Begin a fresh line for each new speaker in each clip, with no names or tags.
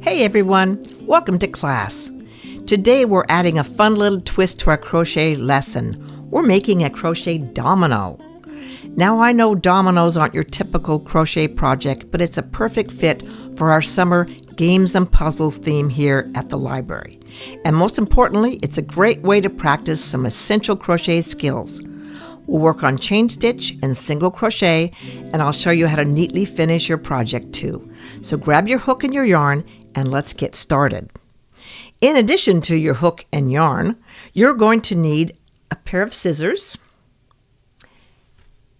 Hey everyone, welcome to class. Today we're adding a fun little twist to our crochet lesson. We're making a crochet domino. Now I know dominoes aren't your typical crochet project, but it's a perfect fit for our summer games and puzzles theme here at the library. And most importantly, it's a great way to practice some essential crochet skills. We'll work on chain stitch and single crochet, and I'll show you how to neatly finish your project too. So grab your hook and your yarn and let's get started. In addition to your hook and yarn, you're going to need a pair of scissors,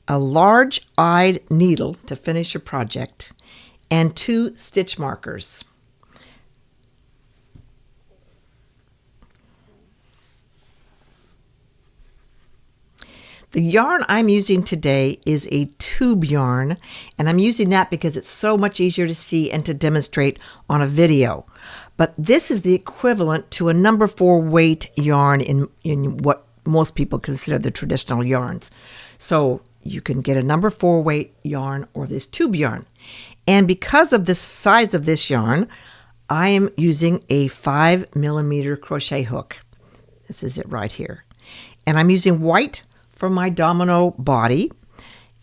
a large-eyed needle to finish your project, and 2 stitch markers. The yarn I'm using today is a tube yarn, and I'm using that because it's so much easier to see and to demonstrate on a video. But this is the equivalent to a number 4 weight yarn in what most people consider the traditional yarns. So you can get a number 4 weight yarn or this tube yarn. And because of the size of this yarn, I am using a 5mm crochet hook. This is it right here. And I'm using white for my domino body,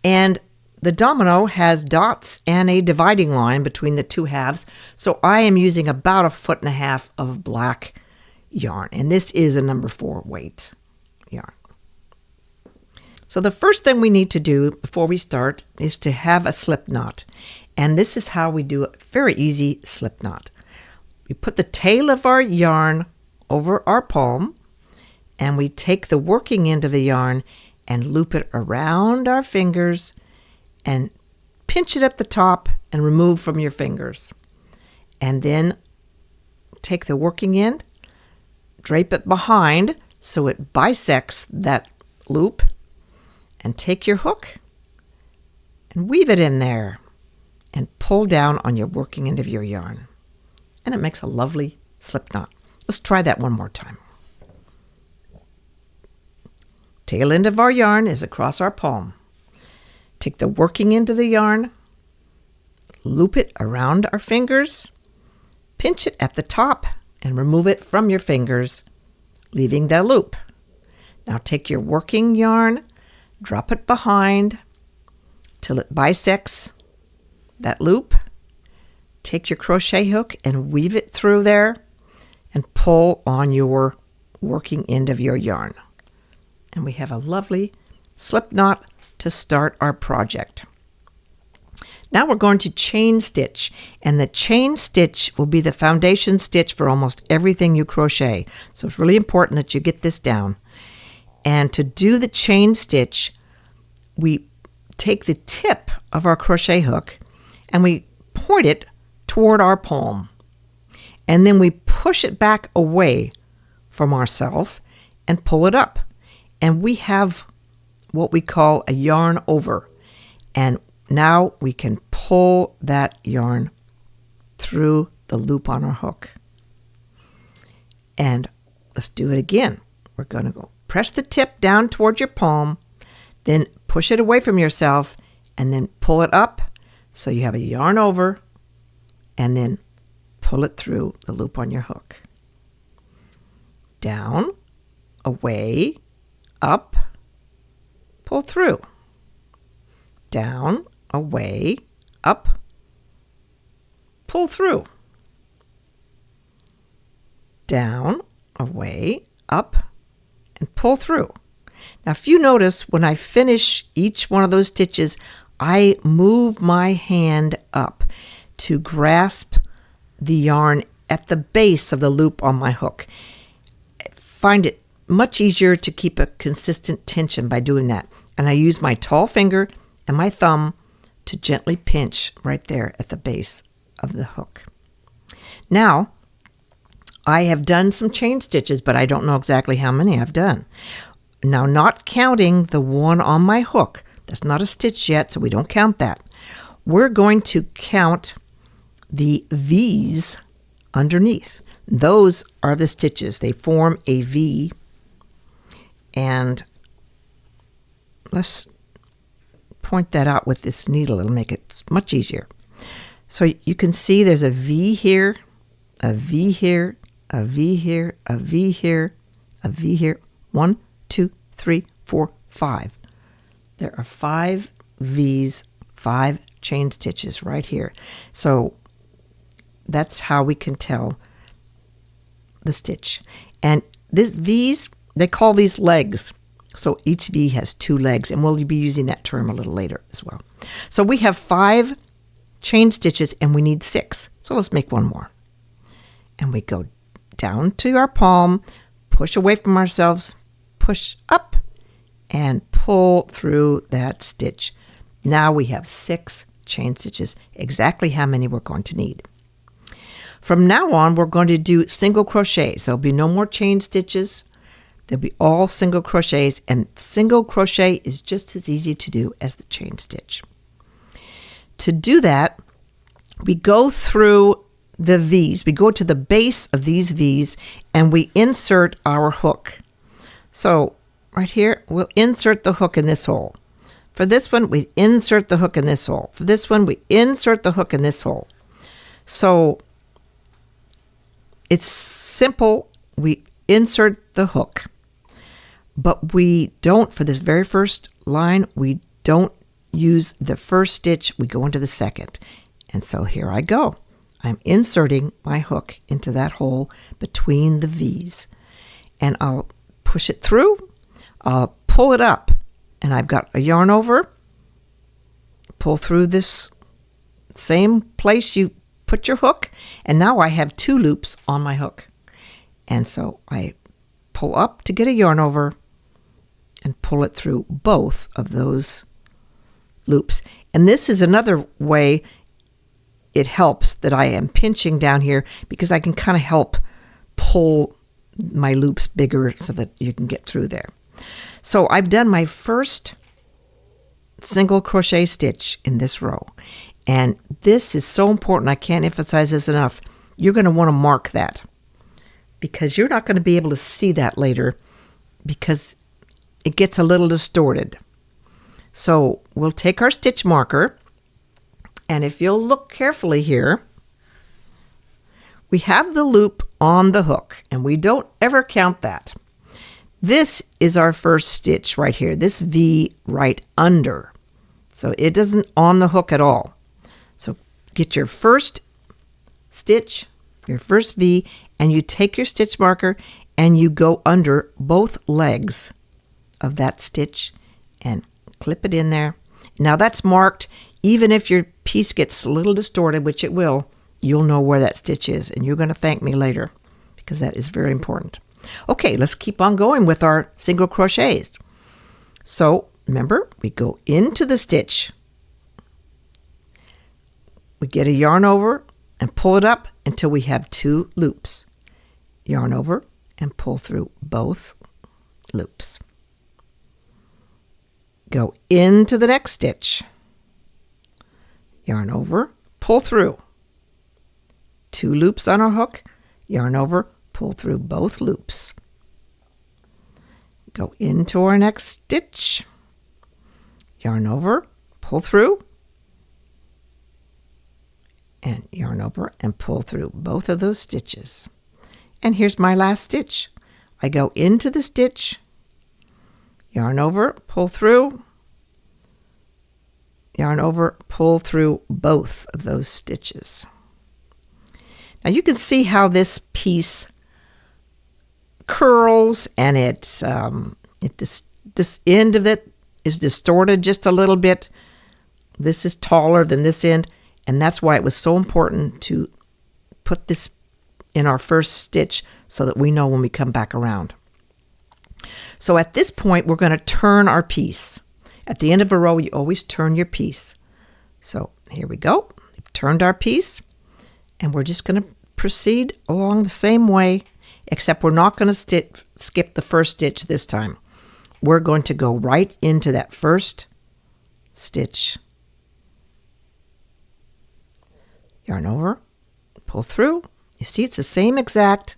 and the domino has dots and a dividing line between the 2 halves, so I am using about 1.5 feet of black yarn, and this is a number 4 weight yarn. So the first thing we need to do before we start is to have a slip knot, and this is how we do a very easy slip knot. We put the tail of our yarn over our palm, and we take the working end of the yarn and loop it around our fingers and pinch it at the top and remove from your fingers. And then take the working end, drape it behind so it bisects that loop, and take your hook and weave it in there and pull down on your working end of your yarn. And it makes a lovely slip knot. Let's try that one more time. Tail end of our yarn is across our palm. Take the working end of the yarn, loop it around our fingers, pinch it at the top, and remove it from your fingers, leaving the loop. Now take your working yarn, drop it behind till it bisects that loop. Take your crochet hook and weave it through there and pull on your working end of your yarn. And we have a lovely slip knot to start our project. Now we're going to chain stitch, and the chain stitch will be the foundation stitch for almost everything you crochet. So it's really important that you get this down. And to do the chain stitch, we take the tip of our crochet hook and we point it toward our palm. And then we push it back away from ourselves and pull it up. And we have what we call a yarn over. And now we can pull that yarn through the loop on our hook. And let's do it again. We're going to go press the tip down towards your palm, then push it away from yourself, and then pull it up so you have a yarn over, and then pull it through the loop on your hook. Down, away, up, pull through, down, away, up, pull through, down, away, up, and pull through. Now if you notice, when I finish each one of those stitches, I move my hand up to grasp the yarn at the base of the loop on my hook. Find it much easier to keep a consistent tension by doing that. And I use my tall finger and my thumb to gently pinch right there at the base of the hook. Now, I have done some chain stitches, but I don't know exactly how many I've done. Now, not counting the one on my hook, that's not a stitch yet, so we don't count that. We're going to count the V's underneath. Those are the stitches. They form a V. And let's point that out with this needle. It'll make it much easier. So you can see there's a V here a V here, a V here, a V here, a V here. 1, 2, 3, 4, 5. There are 5 V's, 5 chain stitches right here. So that's how we can tell the stitch. And this V's, they call these legs. So each V has 2 legs, and we'll be using that term a little later as well. So we have 5 chain stitches and we need 6. So let's make one more. And we go down to our palm, push away from ourselves, push up, and pull through that stitch. Now we have 6 chain stitches, exactly how many we're going to need. From now on, we're going to do single crochets. There'll be no more chain stitches. They'll be all single crochets, and single crochet is just as easy to do as the chain stitch. To do that, we go through the V's. We go to the base of these V's and we insert our hook. So right here, we'll insert the hook in this hole. For this one, we insert the hook in this hole. For this one, we insert the hook in this hole. So it's simple. We insert the hook. But we don't, for this very first line, we don't use the first stitch. We go into the second. And so here I go. I'm inserting my hook into that hole between the V's. And I'll push it through. I'll pull it up. And I've got a yarn over. Pull through this same place you put your hook. And now I have 2 loops on my hook. And so I pull up to get a yarn over and pull it through both of those loops. And this is another way it helps that I am pinching down here, because I can kind of help pull my loops bigger so that you can get through there. So I've done my first single crochet stitch in this row. And this is so important. I can't emphasize this enough. You're going to want to mark that, because you're not going to be able to see that later because it gets a little distorted. So we'll take our stitch marker, and if you'll look carefully here, we have the loop on the hook, and we don't ever count that. This is our first stitch right here, this V right under. So it doesn't on the hook at all. So get your first stitch, your first V, and you take your stitch marker and you go under both legs of that stitch and clip it in there. Now that's marked. Even if your piece gets a little distorted, which it will, you'll know where that stitch is, and you're going to thank me later because that is very important. Okay, let's keep on going with our single crochets. So remember, we go into the stitch. We get a yarn over and pull it up until we have 2 loops. Yarn over and pull through both loops. Go into the next stitch. Yarn over, pull through. 2 loops on our hook. Yarn over, pull through both loops. Go into our next stitch. Yarn over, pull through. And yarn over and pull through both of those stitches. And here's my last stitch. I go into the stitch, yarn over, pull through, yarn over, pull through both of those stitches. Now you can see how this piece curls, and this end of it is distorted just a little bit. This is taller than this end, and that's why it was so important to put this in our first stitch so that we know when we come back around. So at this point, we're going to turn our piece. At the end of a row, you always turn your piece. So here we go. We've turned our piece, and we're just going to proceed along the same way, except we're not going to skip the first stitch this time. We're going to go right into that first stitch. Yarn over, pull through. You see, it's the same exact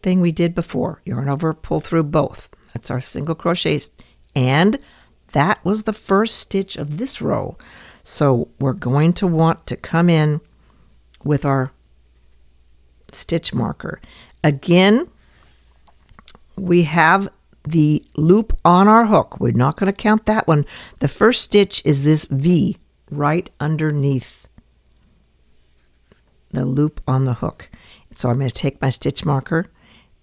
thing we did before. Yarn over, pull through both. That's our single crochets. And that was the first stitch of this row. So we're going to want to come in with our stitch marker. Again, we have the loop on our hook. We're not going to count that one. The first stitch is this V right underneath the loop on the hook. So I'm going to take my stitch marker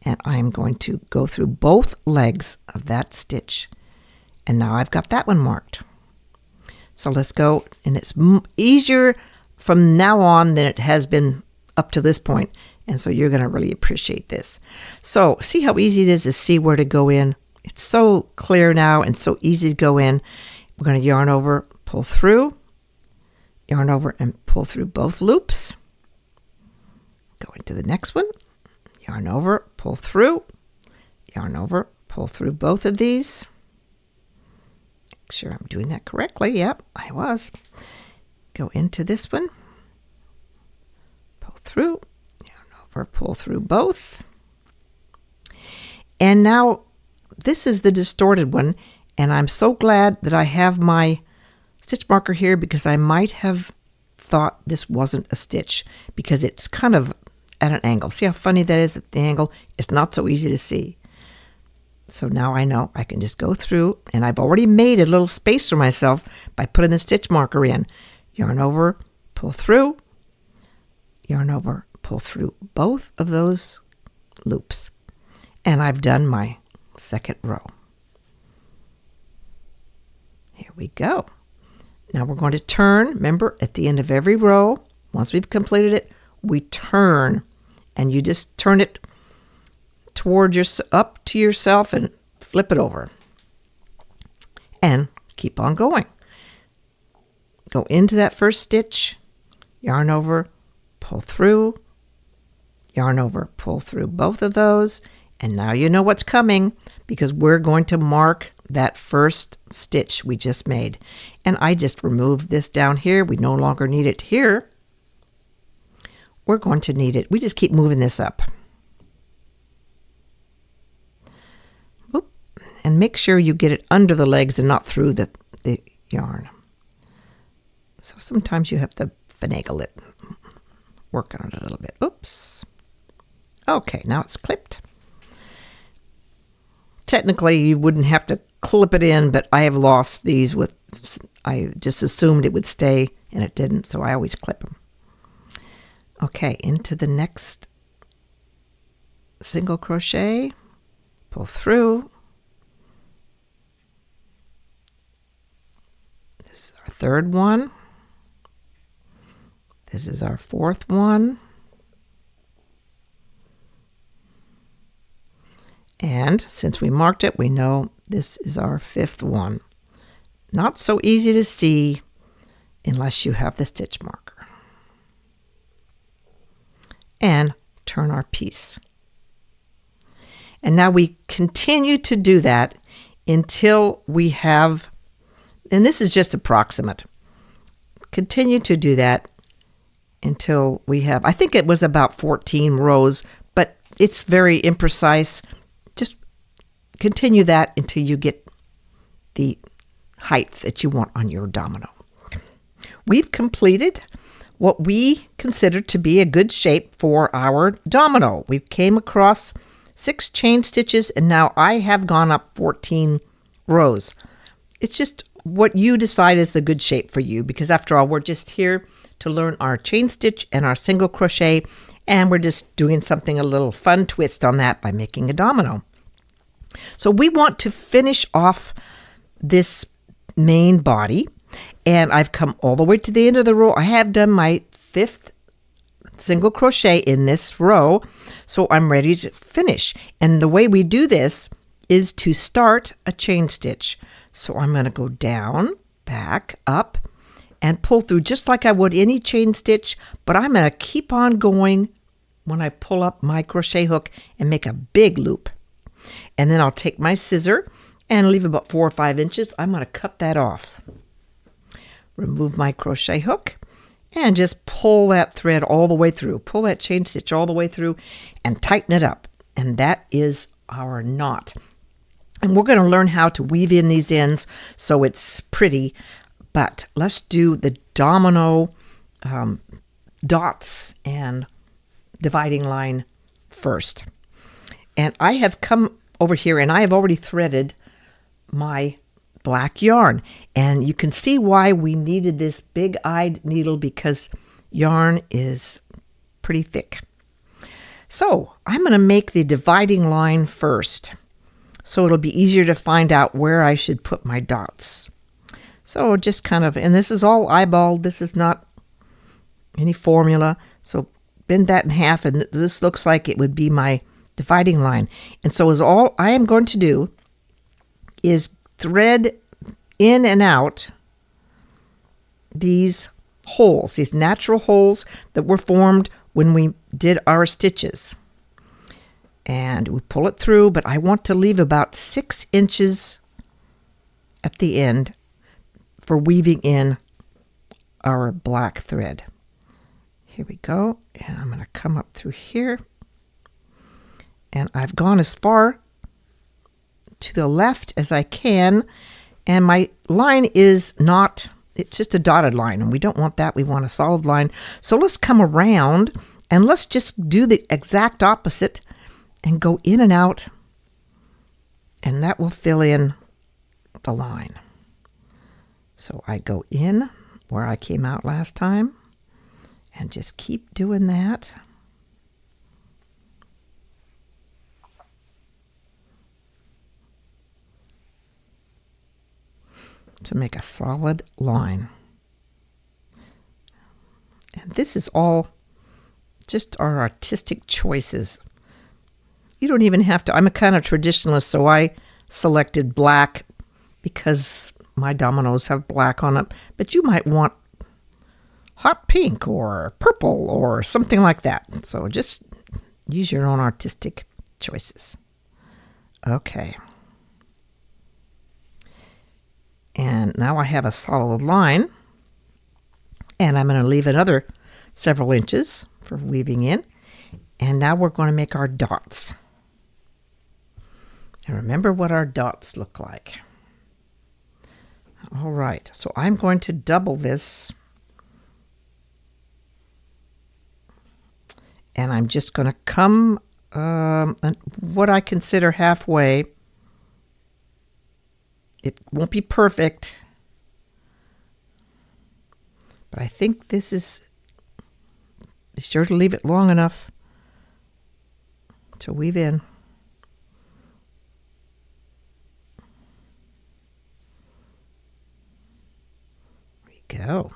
and I'm going to go through both legs of that stitch. And now I've got that one marked. So let's go, and it's easier from now on than it has been up to this point. And so you're going to really appreciate this. So see how easy it is to see where to go in? It's so clear now and so easy to go in. We're going to yarn over, pull through, yarn over and pull through both loops. Go into the next one, yarn over, pull through, yarn over, pull through both of these. Make sure I'm doing that correctly. Yep, I was. Go into this one, pull through, yarn over, pull through both. And now this is the distorted one, and I'm so glad that I have my stitch marker here because I might have thought this wasn't a stitch because it's kind of at an angle. See how funny that is at the angle? It's not so easy to see. So now I know I can just go through, and I've already made a little space for myself by putting the stitch marker in. Yarn over, pull through, yarn over, pull through both of those loops. And I've done my second row. Here we go. Now we're going to turn. Remember, at the end of every row, once we've completed it, we turn, and you just turn it toward up to yourself and flip it over. And keep on going. Go into that first stitch, yarn over, pull through, yarn over, pull through both of those, and now you know what's coming because we're going to mark that first stitch we just made. And I just removed this down here. We no longer need it here. We're going to need it. We just keep moving this up. Oop. And make sure you get it under the legs and not through the yarn. So sometimes you have to finagle it. Work on it a little bit. Oops. Okay, now it's clipped. Technically, you wouldn't have to clip it in, but I have lost these with, I just assumed it would stay, and it didn't, so I always clip them. Okay, into the next single crochet, pull through. This is our third one. This is our fourth one. And since we marked it, we know this is our fifth one. Not so easy to see unless you have the stitch marker. And turn our piece. And now we continue to do that until we have, and this is just approximate, continue to do that until we have, I think it was about 14 rows, but it's very imprecise. Just continue that until you get the height that you want on your domino. We've completed what we consider to be a good shape for our domino. We came across 6 chain stitches, and now I have gone up 14 rows. It's just what you decide is the good shape for you, because after all, we're just here to learn our chain stitch and our single crochet, and we're just doing something, a little fun twist on that by making a domino. So we want to finish off this main body, and I've come all the way to the end of the row. I have done my 5th single crochet in this row, so I'm ready to finish. And the way we do this is to start a chain stitch. So I'm going to go down, back, up, and pull through just like I would any chain stitch, but I'm going to keep on going when I pull up my crochet hook and make a big loop. And then I'll take my scissor and leave about 4 or 5 inches. I'm going to cut that off. Remove my crochet hook and just pull that thread all the way through. Pull that chain stitch all the way through and tighten it up. And that is our knot. And we're going to learn how to weave in these ends so it's pretty. But let's do the domino dots and dividing line first. And I have come over here and I have already threaded my black yarn. And you can see why we needed this big-eyed needle, because yarn is pretty thick. So I'm going to make the dividing line first, so it'll be easier to find out where I should put my dots. So just kind of, and this is all eyeballed, this is not any formula. So bend that in half, and this looks like it would be my dividing line. And so is all I am going to do is thread in and out these holes, these natural holes that were formed when we did our stitches. And we pull it through, but I want to leave about 6 inches at the end for weaving in our black thread. Here we go, and I'm going to come up through here, and I've gone as far to the left as I can, and my line is not, it's just a dotted line, and we don't want that, we want a solid line. So let's come around and let's just do the exact opposite and go in and out, and that will fill in the line. So I go in where I came out last time and just keep doing that. To make a solid line. And this is all just our artistic choices. You don't even have to, I'm a kind of traditionalist, so I selected black because my dominoes have black on it, but you might want hot pink or purple or something like that. So just use your own artistic choices. Okay. And now I have a solid line, and I'm going to leave another several inches for weaving in. And now we're going to make our dots. And remember what our dots look like. All right, so I'm going to double this. And I'm just going to come what I consider halfway. It won't be perfect, but I think this is, be sure to leave it long enough to weave in. There we go.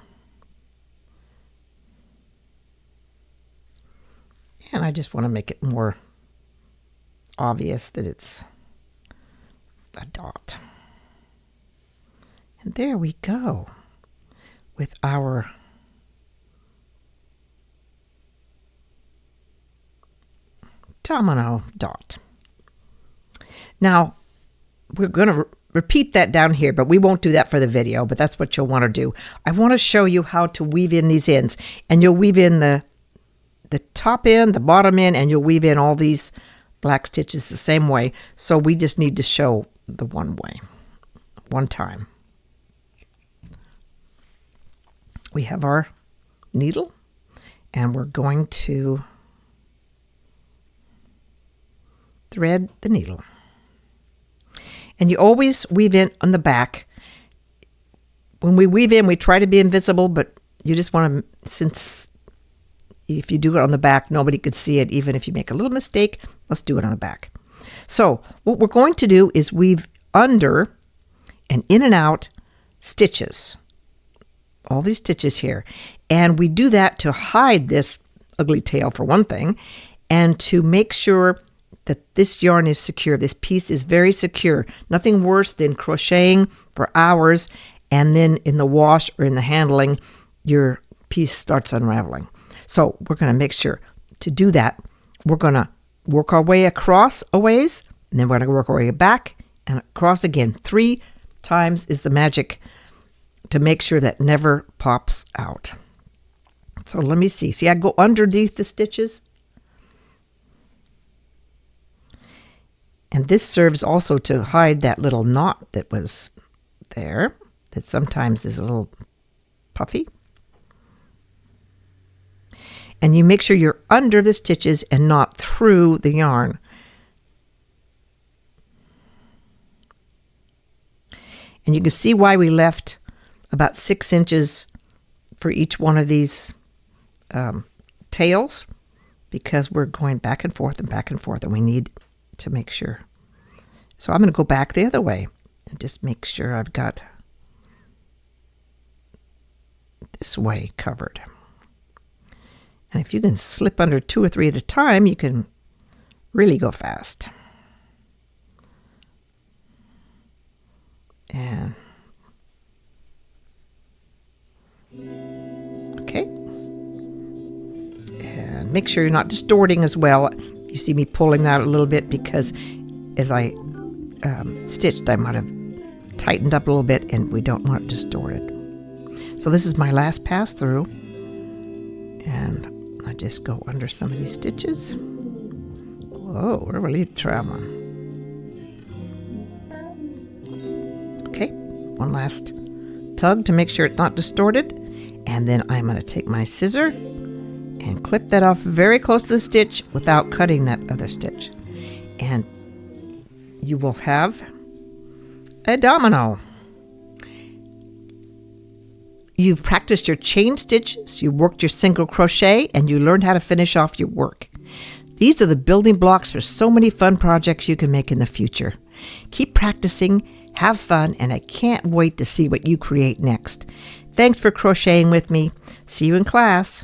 And I just want to make it more obvious that it's a dot. And there we go with our domino dot. Now, we're going to repeat that down here, but we won't do that for the video, but that's what you'll want to do. I want to show you how to weave in these ends, and you'll weave in the top end, the bottom end, and you'll weave in all these black stitches the same way. So we just need to show the one way, one time. We have our needle, and we're going to thread the needle. And you always weave in on the back. When we weave in, we try to be invisible, but you just want to, since if you do it on the back, nobody could see it, even if you make a little mistake, let's do it on the back. So what we're going to do is weave under and in and out stitches. All these stitches here. And we do that to hide this ugly tail for one thing, and to make sure that this yarn is secure. This piece is very secure. Nothing worse than crocheting for hours and then in the wash or in the handling, your piece starts unraveling. So we're going to make sure to do that. We're going to work our way across a ways, and then we're going to work our way back and across again. 3 times is the magic to make sure that never pops out. So let me see. See, I go underneath the stitches. And this serves also to hide that little knot that was there, that sometimes is a little puffy. and you make sure you're under the stitches and not through the yarn. And you can see why we left about 6 inches for each one of these tails, because we're going back and forth, and we need to make sure. So I'm going to go back the other way and just make sure I've got this way covered. And if you can slip under 2 or 3 at a time, you can really go fast. And okay. And make sure you're not distorting as well. You see me pulling that a little bit because as I stitched, I might have tightened up a little bit, and we don't want it distorted. So this is my last pass through, and I just go under some of these stitches. Whoa, we're really traveling. Okay, one last tug to make sure it's not distorted, and then I'm going to take my scissor and clip that off very close to the stitch without cutting that other stitch. And you will have a domino. You've practiced your chain stitches, you worked your single crochet, and you learned how to finish off your work. These are the building blocks for so many fun projects you can make in the future. Keep practicing, have fun, and I can't wait to see what you create next. Thanks for crocheting with me. See you in class.